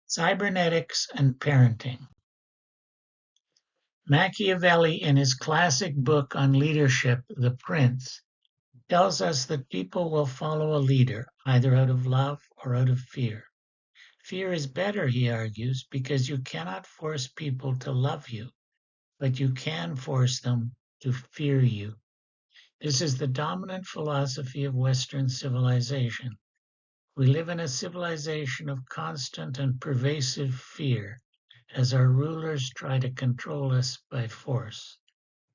Cybernetics and Parenting. Machiavelli, in his classic book on leadership, The Prince, tells us that people will follow a leader either out of love or out of fear. Fear is better, he argues, because you cannot force people to love you, but you can force them to fear you. This is the dominant philosophy of Western civilization. We live in a civilization of constant and pervasive fear as our rulers try to control us by force.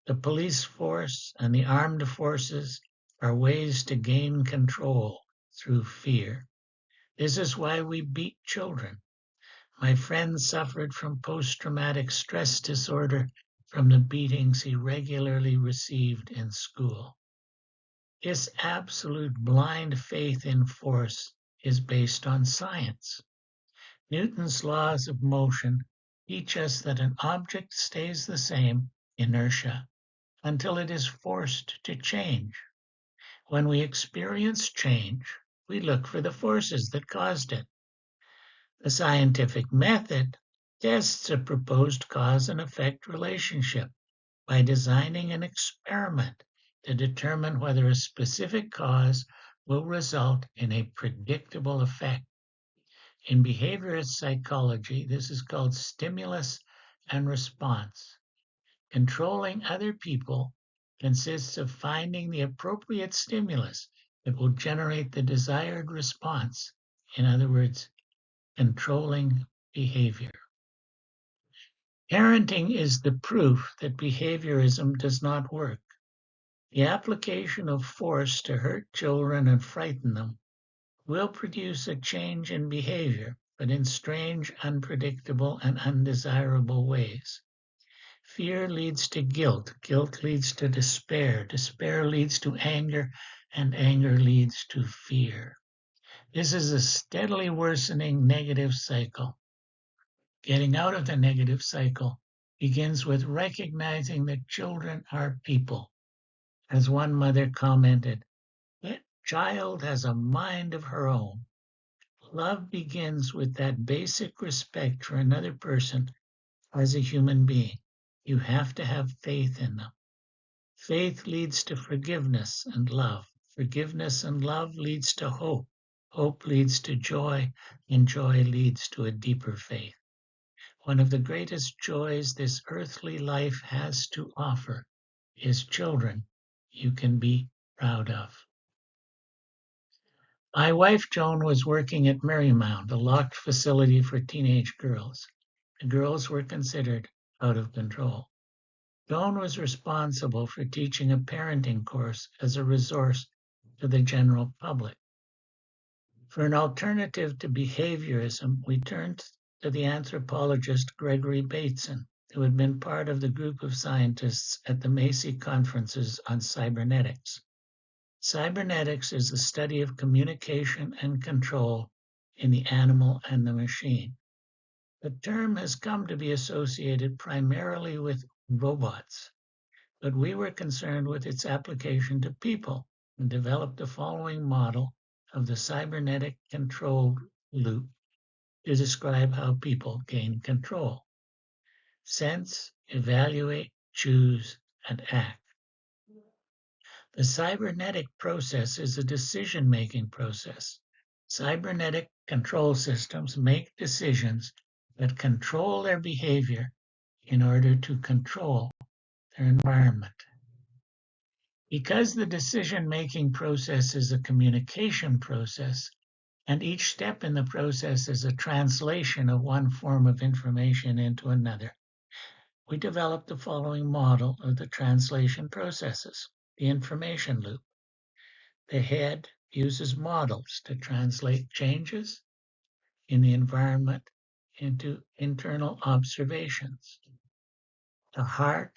The police force and the armed forces are ways to gain control through fear. This is why we beat children. My friend suffered from post-traumatic stress disorder from the beatings he regularly received in school. This absolute blind faith in force is based on science. Newton's laws of motion teach us that an object stays the same, inertia, until it is forced to change. When we experience change, we look for the forces that caused it. The scientific method tests a proposed cause and effect relationship by designing an experiment to determine whether a specific cause will result in a predictable effect. In behaviorist psychology, this is called stimulus and response. Controlling other people consists of finding the appropriate stimulus that will generate the desired response. In other words, controlling behavior. Parenting is the proof that behaviorism does not work. The application of force to hurt children and frighten them will produce a change in behavior, but in strange, unpredictable, and undesirable ways. Fear leads to guilt. Guilt leads to despair. Despair leads to anger, and anger leads to fear. This is a steadily worsening negative cycle. Getting out of the negative cycle begins with recognizing that children are people. As one mother commented, that child has a mind of her own. Love begins with that basic respect for another person as a human being. You have to have faith in them. Faith leads to forgiveness and love. Forgiveness and love leads to hope. Hope leads to joy, and joy leads to a deeper faith. One of the greatest joys this earthly life has to offer is children you can be proud of. My wife Joan was working at Marymount, a locked facility for teenage girls. The girls were considered out of control. Joan was responsible for teaching a parenting course as a resource to the general public. For an alternative to behaviorism, we turned to the anthropologist Gregory Bateson, who had been part of the group of scientists at the Macy conferences on cybernetics. Cybernetics is the study of communication and control in the animal and the machine. The term has come to be associated primarily with robots, but we were concerned with its application to people and developed the following model of the cybernetic control loop to describe how people gain control. Sense, evaluate, choose, and act. The cybernetic process is a decision-making process. Cybernetic control systems make decisions that control their behavior in order to control their environment. Because the decision-making process is a communication process, and each step in the process is a translation of one form of information into another, we developed the following model of the translation processes: the information loop. The head uses models to translate changes in the environment into internal observations. The heart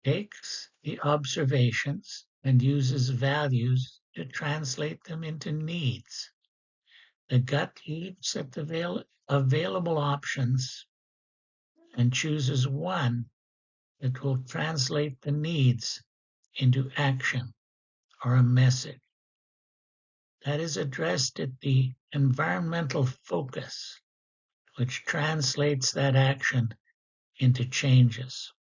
takes the observations and uses values to translate them into needs. The gut looks at the available options and chooses one that will translate the needs into action or a message. That is addressed at the environmental focus. which translates that action into changes.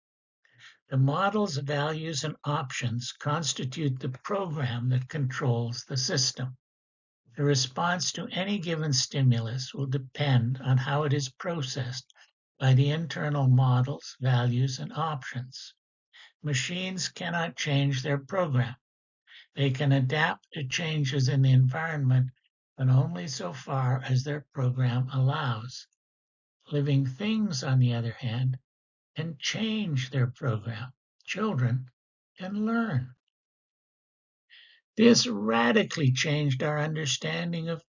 The model's values and options constitute the program that controls the system. The response to any given stimulus will depend on how it is processed by the internal model's values and options. Machines cannot change their program. They can adapt to changes in the environment, but only so far as their program allows. Living things, on the other hand, can change their program. Children can learn. This radically changed our understanding of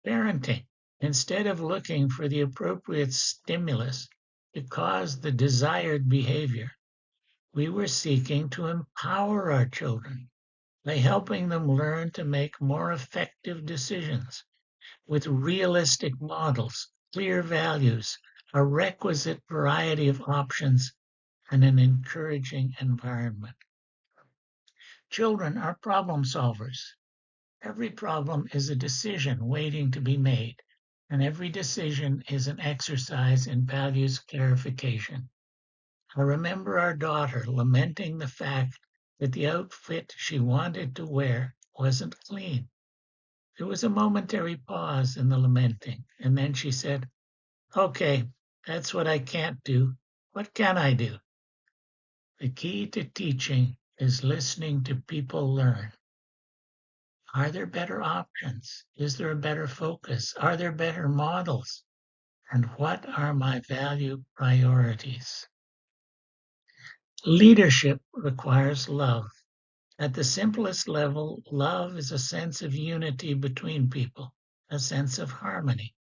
parenting. Instead of looking for the appropriate stimulus to cause the desired behavior, we were seeking to empower our children by helping them learn to make more effective decisions with realistic models, clear values, a requisite variety of options, and an encouraging environment. Children are problem solvers. Every problem is a decision waiting to be made, and every decision is an exercise in values clarification. I remember our daughter lamenting the fact that the outfit she wanted to wear wasn't clean. There was a momentary pause in the lamenting, and then she said, "Okay, that's what I can't do. What can I do?" The key to teaching is listening to people learn. Are there better options? Is there a better focus? Are there better models? And what are my value priorities? Leadership requires love. At the simplest level, love is a sense of unity between people, a sense of harmony.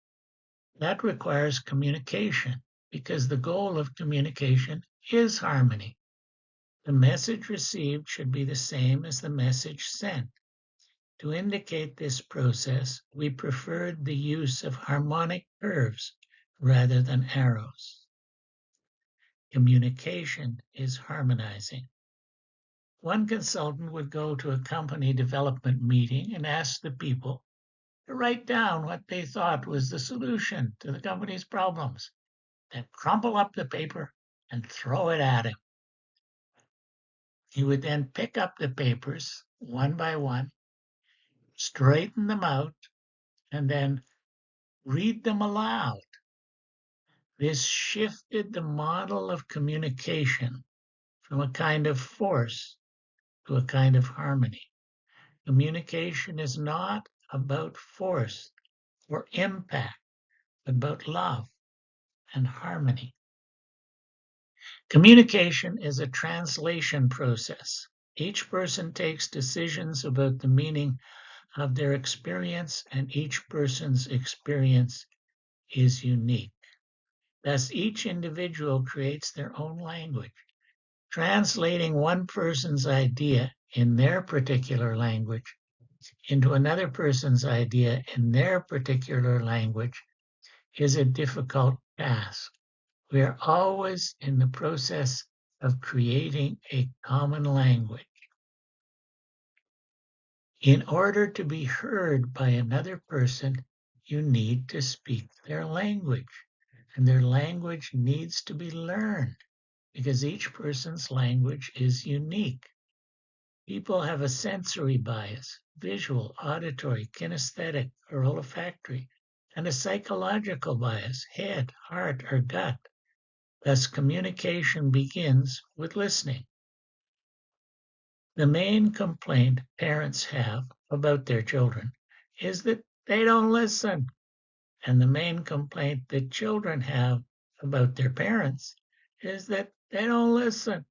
That requires communication because the goal of communication is harmony. The message received should be the same as the message sent. To indicate this process, we preferred the use of harmonic curves rather than arrows. Communication is harmonizing. One consultant would go to a company development meeting and ask the people to write down what they thought was the solution to the company's problems, then crumple up the paper and throw it at him. He would then pick up the papers one by one, straighten them out, and then read them aloud. This shifted the model of communication from a kind of force to a kind of harmony. Communication is not about force or impact, but about love and harmony. Communication is a translation process. Each person takes decisions about the meaning of their experience, and each person's experience is unique. Thus, each individual creates their own language. Translating one person's idea in their particular language into another person's idea in their particular language is a difficult task. We are always in the process of creating a common language. In order to be heard by another person, you need to speak their language, and their language needs to be learned because each person's language is unique. People have a sensory bias, visual, auditory, kinesthetic, or olfactory, and a psychological bias, head, heart, or gut. Thus, communication begins with listening. The main complaint parents have about their children is that they don't listen. And the main complaint that children have about their parents is that they don't listen.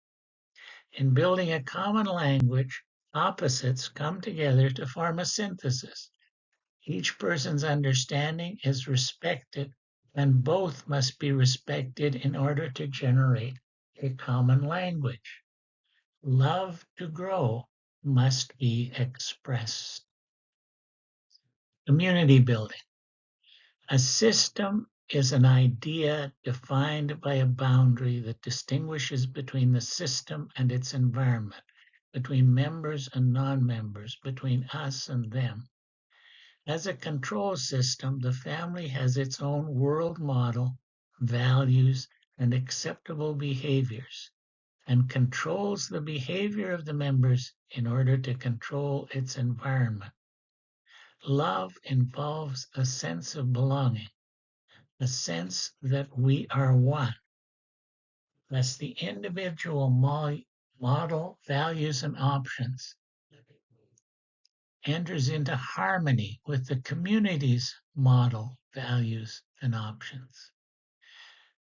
In building a common language, opposites come together to form a synthesis. Each person's understanding is respected, and both must be respected in order to generate a common language. Love to grow must be expressed. Community building. A system is an idea defined by a boundary that distinguishes between the system and its environment, between members and non-members, between us and them. As a control system, the family has its own world model, values, and acceptable behaviors, and controls the behavior of the members in order to control its environment. Love involves a sense of belonging, a sense that we are one. Thus, the individual model, values, and options enters into harmony with the community's model, values, and options.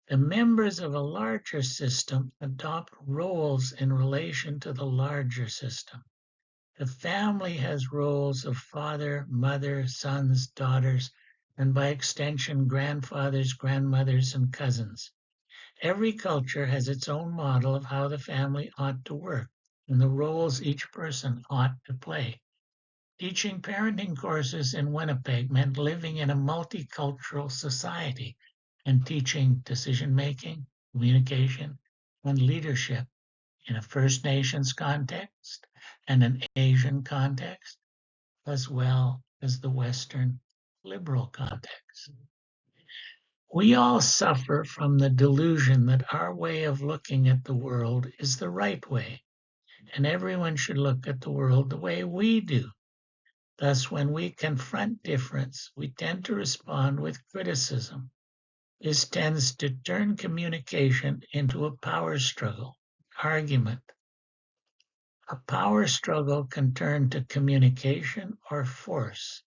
The members of a larger system adopt roles in relation to the larger system. The family has roles of father, mother, sons, daughters, and by extension, grandfathers, grandmothers, and cousins. Every culture has its own model of how the family ought to work and the roles each person ought to play. Teaching parenting courses in Winnipeg meant living in a multicultural society and teaching decision making, communication, and leadership in a First Nations context and an Asian context, as well as the Western liberal context. We all suffer from the delusion that our way of looking at the world is the right way, and everyone should look at the world the way we do. Thus, when we confront difference, we tend to respond with criticism. This tends to turn communication into a power struggle, argument. A power struggle can turn to communication or force.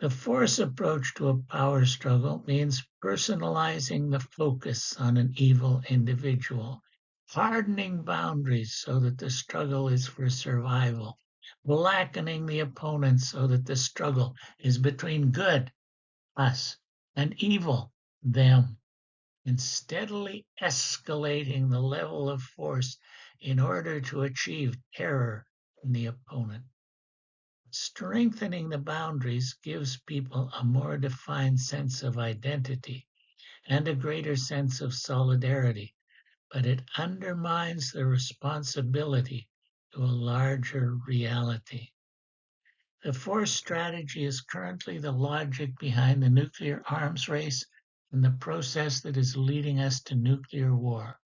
The force approach to a power struggle means personalizing the focus on an evil individual, hardening boundaries so that the struggle is for survival, blackening the opponent so that the struggle is between good, us, and evil, them, and steadily escalating the level of force in order to achieve terror in the opponent. Strengthening the boundaries gives people a more defined sense of identity and a greater sense of solidarity, but it undermines the responsibility to a larger reality. The force strategy is currently the logic behind the nuclear arms race and the process that is leading us to nuclear war.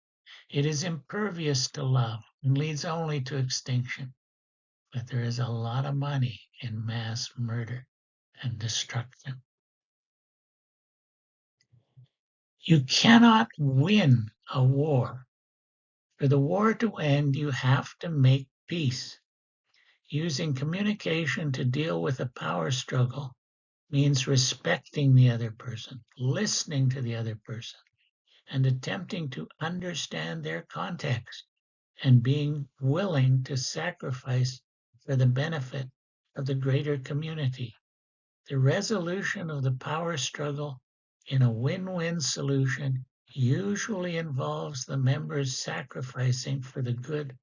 It is impervious to love and leads only to extinction. But there is a lot of money in mass murder and destruction. You cannot win a war. For the war to end, you have to make peace. Using communication to deal with a power struggle means respecting the other person, listening to the other person, and attempting to understand their context and being willing to sacrifice for the benefit of the greater community. The resolution of the power struggle in a win-win solution usually involves the members sacrificing for the good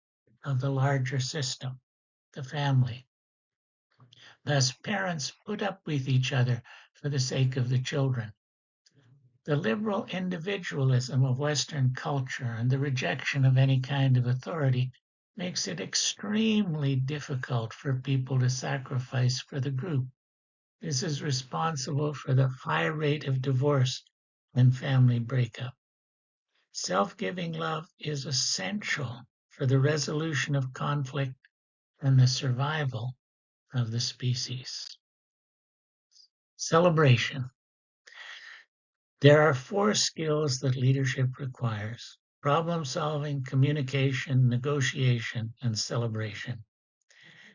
of the larger system, the family. Thus, parents put up with each other for the sake of the children. The liberal individualism of Western culture and the rejection of any kind of authority makes it extremely difficult for people to sacrifice for the group. This is responsible for the high rate of divorce and family breakup. Self-giving love is essential for the resolution of conflict and the survival of the species. Celebration. There are 4 skills that leadership requires: problem solving, communication, negotiation, and celebration.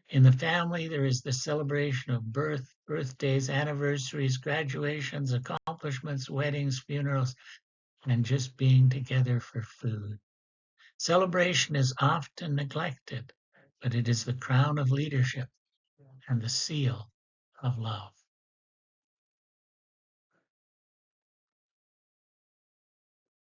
In the family, there is the celebration of birth, birthdays, anniversaries, graduations, accomplishments, weddings, funerals, and just being together for food. Celebration is often neglected, but it is the crown of leadership and the seal of love.